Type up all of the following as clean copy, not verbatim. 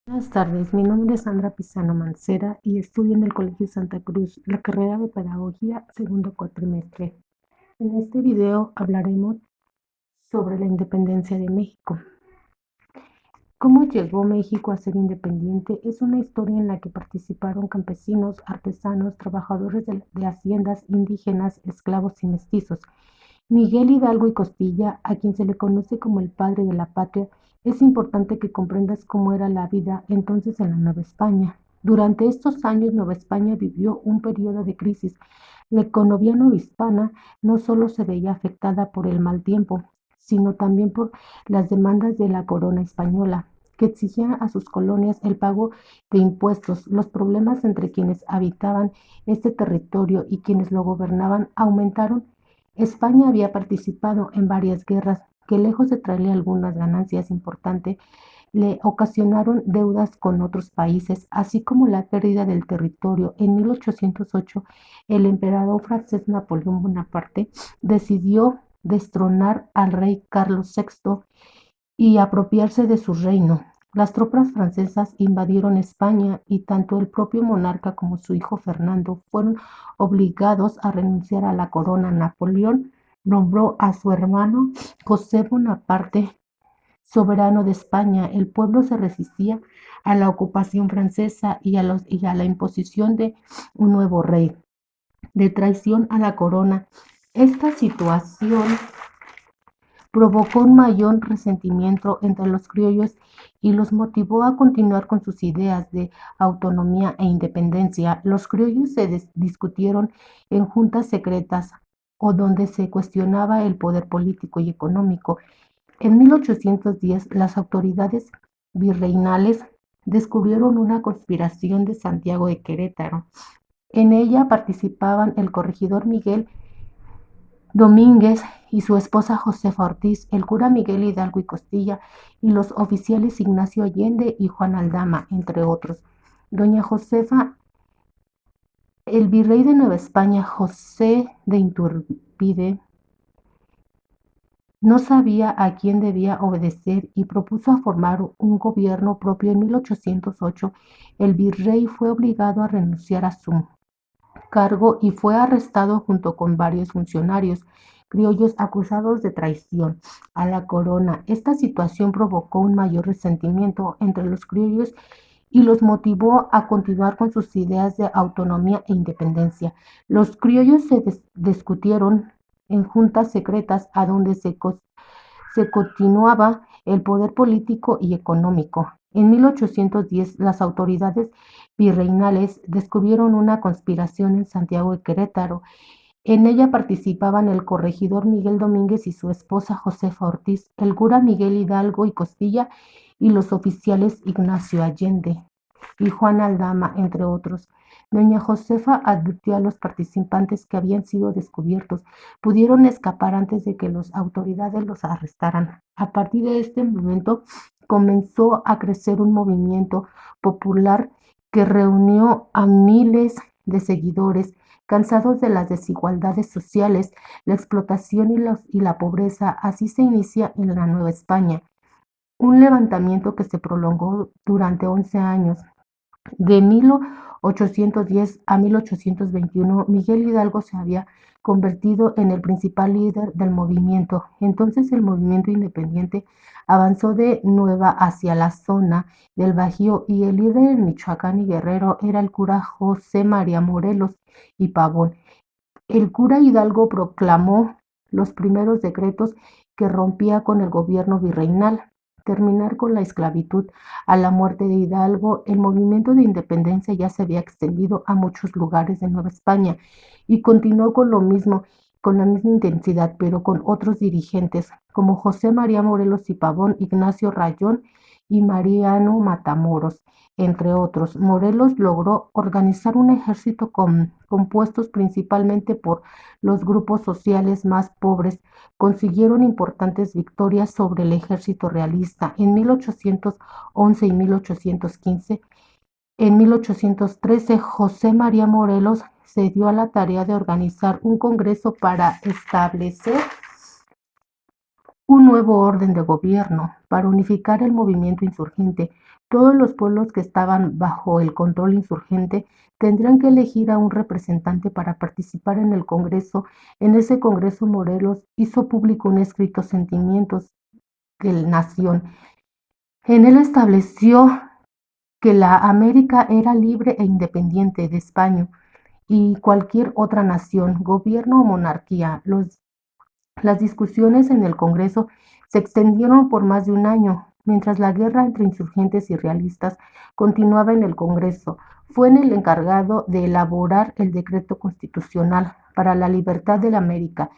Buenas tardes, mi nombre es Sandra Pizano Mancera y estudio en el Colegio Santa Cruz, la carrera de Pedagogía, segundo cuatrimestre. En este video hablaremos sobre la independencia de México. ¿Cómo llegó México a ser independiente? Es una historia en la que participaron campesinos, artesanos, trabajadores de haciendas, indígenas, esclavos y mestizos. Miguel Hidalgo y Costilla, a quien se le conoce como el padre de la patria, es importante que comprendas cómo era la vida entonces en la Nueva España. Durante estos años, Nueva España vivió un periodo de crisis. La economía novohispana no solo se veía afectada por el mal tiempo, sino también por las demandas de la corona española, que exigían a sus colonias el pago de impuestos. Los problemas entre quienes habitaban este territorio y quienes lo gobernaban aumentaron. España había participado en varias guerras que, lejos de traerle algunas ganancias importantes, le ocasionaron deudas con otros países, así como la pérdida del territorio. En 1808, el emperador francés Napoleón Bonaparte decidió destronar al rey Carlos VI y apropiarse de su reino. Las tropas francesas invadieron España y tanto el propio monarca como su hijo Fernando fueron obligados a renunciar a la corona. Napoleón nombró a su hermano José Bonaparte soberano de España. El pueblo se resistía a la ocupación francesa y a la imposición de un nuevo rey, de traición a la corona. Esta situación provocó un mayor resentimiento entre los criollos y los motivó a continuar con sus ideas de autonomía e independencia. Los criollos se discutieron en juntas secretas o donde se cuestionaba el poder político y económico. En 1810, las autoridades virreinales descubrieron una conspiración de Santiago de Querétaro. En ella participaban el corregidor Miguel Domínguez y su esposa Josefa Ortiz, el cura Miguel Hidalgo y Costilla, y los oficiales Ignacio Allende y Juan Aldama, entre otros. Doña Josefa, el virrey de Nueva España, José de Iturbide, no sabía a quién debía obedecer y propuso formar un gobierno propio. En 1808, el virrey fue obligado a renunciar a su cargo y fue arrestado junto con varios funcionarios criollos acusados de traición a la corona. Esta situación provocó un mayor resentimiento entre los criollos y los motivó a continuar con sus ideas de autonomía e independencia. Los criollos se discutieron en juntas secretas a donde se continuaba el poder político y económico. En 1810, las autoridades virreinales descubrieron una conspiración en Santiago de Querétaro. En ella participaban el corregidor Miguel Domínguez y su esposa Josefa Ortiz, el cura Miguel Hidalgo y Costilla y los oficiales Ignacio Allende y Juan Aldama, entre otros. Doña Josefa advirtió a los participantes que habían sido descubiertos. Pudieron escapar antes de que las autoridades los arrestaran. A partir de este momento comenzó a crecer un movimiento popular que reunió a miles de seguidores cansados de las desigualdades sociales, la explotación y la pobreza. Así se inicia en la Nueva España un levantamiento que se prolongó durante 11 años. De 1810 a 1821, Miguel Hidalgo se había convertido en el principal líder del movimiento. Entonces el movimiento independiente avanzó de Nueva hacia la zona del Bajío y el líder en Michoacán y Guerrero era el cura José María Morelos y Pavón. El cura Hidalgo proclamó los primeros decretos que rompía con el gobierno virreinal, terminar con la esclavitud. A la muerte de Hidalgo, el movimiento de independencia ya se había extendido a muchos lugares de Nueva España y continuó con lo mismo, con la misma intensidad, pero con otros dirigentes como José María Morelos y Pavón, Ignacio Rayón y Mariano Matamoros, entre otros. Morelos logró organizar un ejército compuestos principalmente por los grupos sociales más pobres. Consiguieron importantes victorias sobre el ejército realista. En 1811 y 1815, en 1813, José María Morelos se dio a la tarea de organizar un congreso para establecer un nuevo orden de gobierno, para unificar el movimiento insurgente. Todos los pueblos que estaban bajo el control insurgente tendrían que elegir a un representante para participar en el Congreso. En ese Congreso Morelos hizo público un escrito Sentimientos de la Nación. En él estableció que la América era libre e independiente de España y cualquier otra nación, gobierno o monarquía. Las discusiones en el Congreso se extendieron por más de un año, mientras la guerra entre insurgentes y realistas continuaba en el Congreso. Fue el encargado de elaborar el decreto constitucional para la libertad de la América,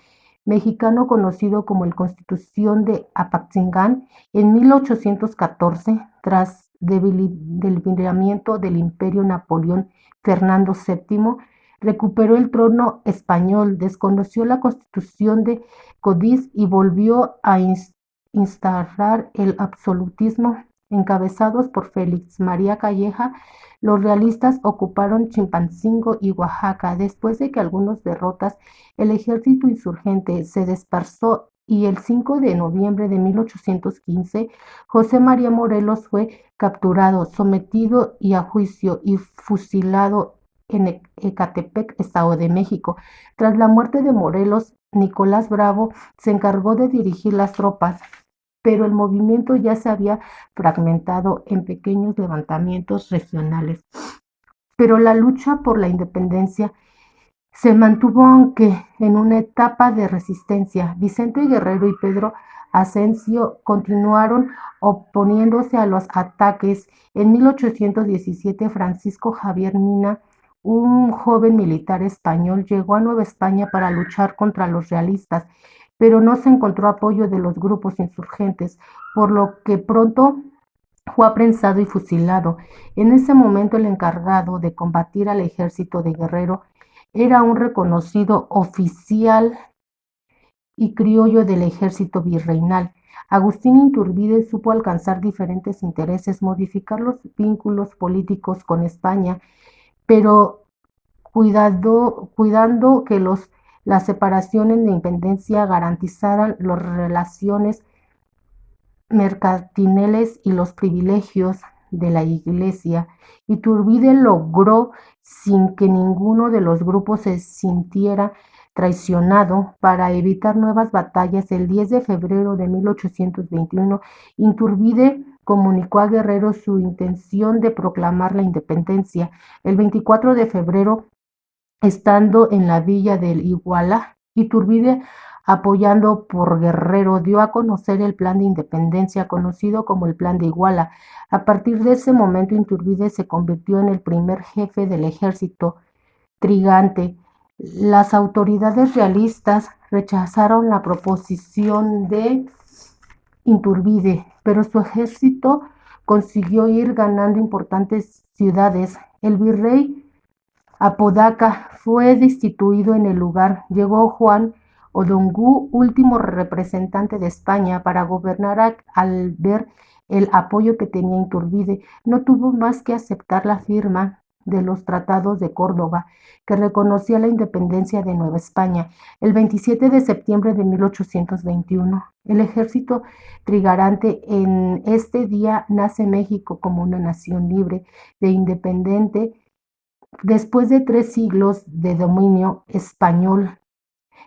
mexicano conocido como la Constitución de Apatzingán, en 1814, tras debilitamiento del Imperio Napoleón Fernando VII, recuperó el trono español, desconoció la Constitución de Cádiz y volvió a instaurar el absolutismo. Encabezados por Félix María Calleja, los realistas ocuparon Chilpancingo y Oaxaca. Después de que algunas derrotas, el ejército insurgente se dispersó y el 5 de noviembre de 1815, José María Morelos fue capturado, sometido y a juicio y fusilado en Ecatepec, Estado de México. Tras la muerte de Morelos, Nicolás Bravo se encargó de dirigir las tropas, pero el movimiento ya se había fragmentado en pequeños levantamientos regionales. Pero la lucha por la independencia se mantuvo, aunque en una etapa de resistencia. Vicente Guerrero y Pedro Asensio continuaron oponiéndose a los ataques. En 1817, Francisco Javier Mina, un joven militar español, llegó a Nueva España para luchar contra los realistas, pero no se encontró apoyo de los grupos insurgentes, por lo que pronto fue apresado y fusilado. En ese momento, el encargado de combatir al ejército de Guerrero era un reconocido oficial y criollo del ejército virreinal. Agustín Iturbide supo alcanzar diferentes intereses, modificar los vínculos políticos con España, pero cuidando que las separaciones de independencia garantizaran las relaciones mercantiles y los privilegios de la Iglesia. Iturbide logró, sin que ninguno de los grupos se sintiera traicionado, para evitar nuevas batallas. El 10 de febrero de 1821, Iturbide comunicó a Guerrero su intención de proclamar la independencia. El 24 de febrero, estando en la villa del Iguala, Iturbide, apoyado por Guerrero, dio a conocer el plan de independencia conocido como el Plan de Iguala. A partir de ese momento, Iturbide se convirtió en el primer jefe del ejército trigante. Las autoridades realistas rechazaron la proposición de Iturbide, pero su ejército consiguió ir ganando importantes ciudades. El virrey Apodaca fue destituido. En el lugar llegó Juan Odongú, último representante de España, para gobernar. Al ver el apoyo que tenía Iturbide, no tuvo más que aceptar la firma de los tratados de Córdoba, que reconocía la independencia de Nueva España. El 27 de septiembre de 1821, el ejército trigarante. En este día nace México como una nación libre e independiente. Después de 3 siglos de dominio español,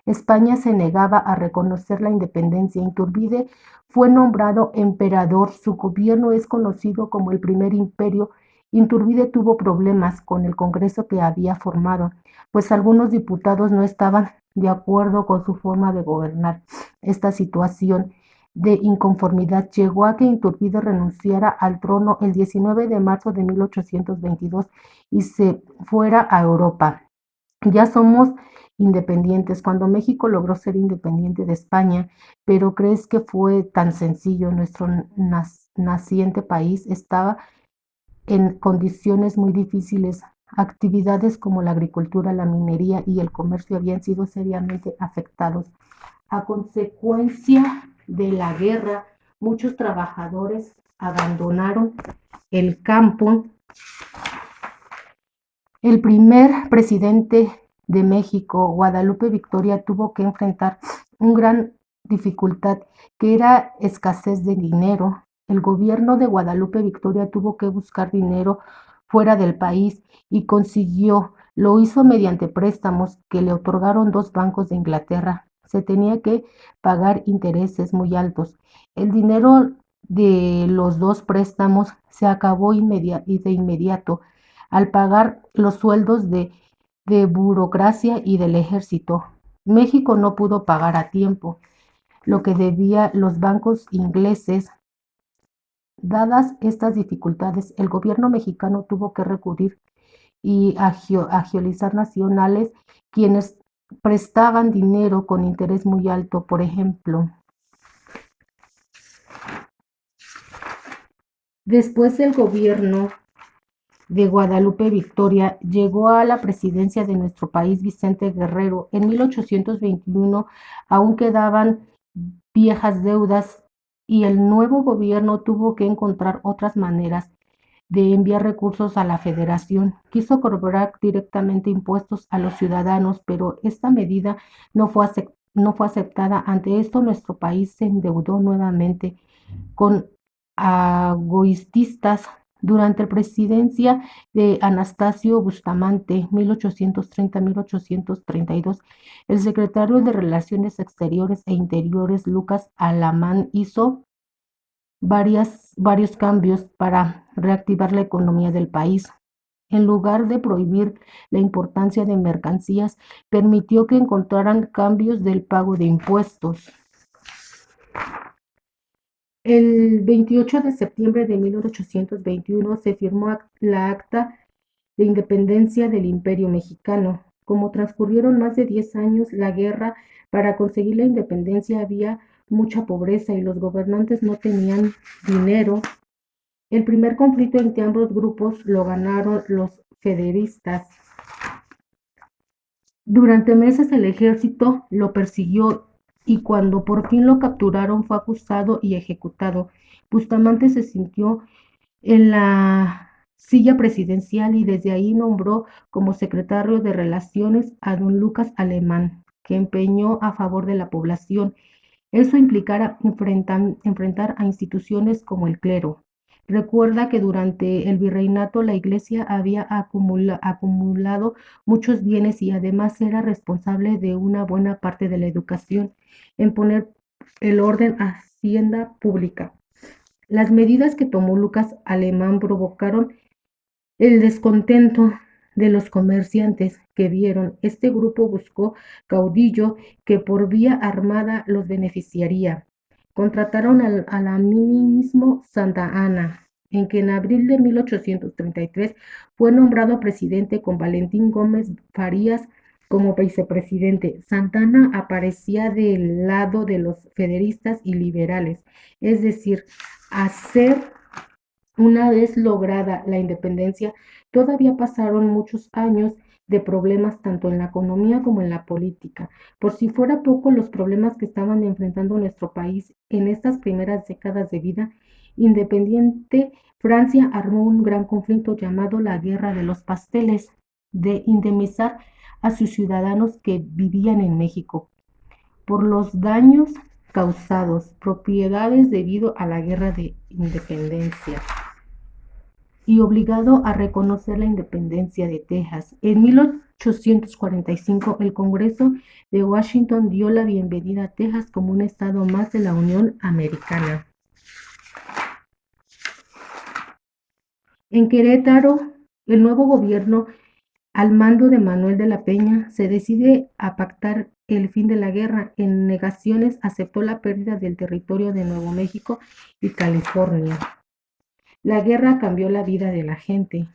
España se negaba a reconocer la independencia. Iturbide fue nombrado emperador. Su gobierno es conocido como el Primer Imperio. Iturbide tuvo problemas con el Congreso que había formado, pues algunos diputados no estaban de acuerdo con su forma de gobernar. Esta situación de inconformidad llegó a que Iturbide renunciara al trono el 19 de marzo de 1822 y se fuera a Europa. Ya somos independientes. Cuando México logró ser independiente de España, pero ¿crees que fue tan sencillo? Nuestro naciente país estaba en condiciones muy difíciles. Actividades como la agricultura, la minería y el comercio habían sido seriamente afectados. A consecuencia de la guerra, muchos trabajadores abandonaron el campo. El primer presidente de México, Guadalupe Victoria, tuvo que enfrentar una gran dificultad, que era escasez de dinero El gobierno de Guadalupe Victoria tuvo que buscar dinero fuera del país y consiguió. Lo hizo mediante préstamos que le otorgaron dos bancos de Inglaterra. Se tenía que pagar intereses muy altos. El dinero de los dos préstamos se acabó de inmediato al pagar los sueldos de burocracia y del ejército. México no pudo pagar a tiempo lo que debía los bancos ingleses. Dadas estas dificultades, el gobierno mexicano tuvo que recurrir a agilizar nacionales quienes prestaban dinero con interés muy alto. Por ejemplo, después del gobierno de Guadalupe Victoria, llegó a la presidencia de nuestro país Vicente Guerrero. En 1821 aún quedaban viejas deudas y el nuevo gobierno tuvo que encontrar otras maneras de enviar recursos a la Federación. Quiso cobrar directamente impuestos a los ciudadanos, pero esta medida no fue aceptada. Ante esto, nuestro país se endeudó nuevamente con agoistas. Durante la presidencia de Anastasio Bustamante, 1830-1832, el secretario de Relaciones Exteriores e Interiores, Lucas Alamán, hizo varios cambios para reactivar la economía del país. En lugar de prohibir la importación de mercancías, permitió que encontraran cambios del pago de impuestos. El 28 de septiembre de 1821 se firmó la Acta de Independencia del Imperio Mexicano. Como transcurrieron más de 10 años la guerra para conseguir la independencia, había mucha pobreza y los gobernantes no tenían dinero. El primer conflicto entre ambos grupos lo ganaron los federistas. Durante meses el ejército lo persiguió y cuando por fin lo capturaron fue acusado y ejecutado. Bustamante se sintió en la silla presidencial y desde ahí nombró como secretario de Relaciones a don Lucas Alamán, que empeñó a favor de la población. Eso implicara enfrentar a instituciones como el clero. Recuerda que durante el virreinato la Iglesia había acumulado muchos bienes y además era responsable de una buena parte de la educación, en poner el orden a hacienda pública. Las medidas que tomó Lucas Alamán provocaron el descontento de los comerciantes que vieron. Este grupo buscó caudillo que por vía armada los beneficiaría. Contrataron a la mismo Santa Anna, en que en abril de 1833 fue nombrado presidente con Valentín Gómez Farías como vicepresidente. Santa Anna aparecía del lado de los federistas y liberales, es decir, hacer una vez lograda la independencia, todavía pasaron muchos años de problemas tanto en la economía como en la política. Por si fuera poco los problemas que estaban enfrentando nuestro país en estas primeras décadas de vida independiente, Francia armó un gran conflicto llamado la Guerra de los Pasteles, de indemnizar a sus ciudadanos que vivían en México por los daños causados, propiedades debido a la Guerra de Independencia y obligado a reconocer la independencia de Texas. En 1845, el Congreso de Washington dio la bienvenida a Texas como un estado más de la Unión Americana. En Querétaro, el nuevo gobierno, al mando de Manuel de la Peña, se decide a pactar el fin de la guerra. En negaciones aceptó la pérdida del territorio de Nuevo México y California. La guerra cambió la vida de la gente.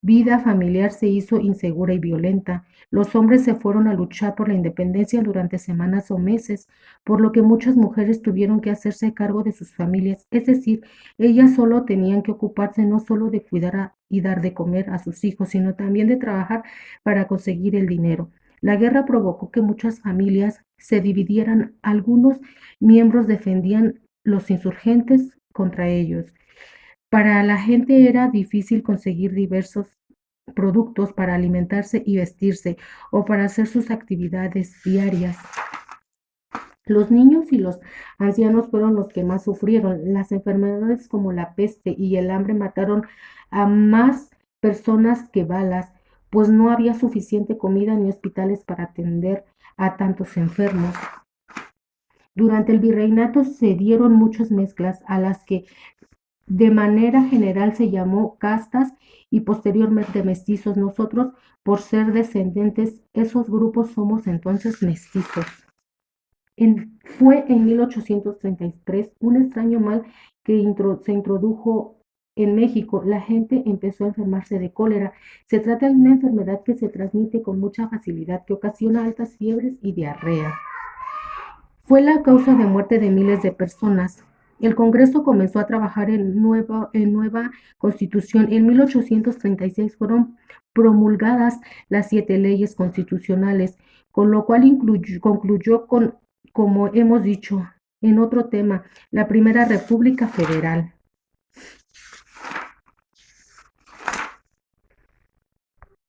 Vida familiar se hizo insegura y violenta. Los hombres se fueron a luchar por la independencia durante semanas o meses, por lo que muchas mujeres tuvieron que hacerse cargo de sus familias, es decir, ellas solo tenían que ocuparse no solo de cuidar y dar de comer a sus hijos, sino también de trabajar para conseguir el dinero. La guerra provocó que muchas familias se dividieran. Algunos miembros defendían los insurgentes contra ellos. Para la gente era difícil conseguir diversos productos para alimentarse y vestirse o para hacer sus actividades diarias. Los niños y los ancianos fueron los que más sufrieron. Las enfermedades como la peste y el hambre mataron a más personas que balas, pues no había suficiente comida ni hospitales para atender a tantos enfermos. Durante el virreinato se dieron muchas mezclas a las que de manera general se llamó castas y posteriormente mestizos. Nosotros, por ser descendientes, esos grupos somos entonces mestizos. Fue en 1833 un extraño mal que se introdujo en México. La gente empezó a enfermarse de cólera. Se trata de una enfermedad que se transmite con mucha facilidad, que ocasiona altas fiebres y diarrea. Fue la causa de muerte de miles de personas. El Congreso comenzó a trabajar en nueva constitución. En 1836 fueron promulgadas las 7 leyes constitucionales, con lo cual concluyó con, como hemos dicho, en otro tema, la Primera República Federal.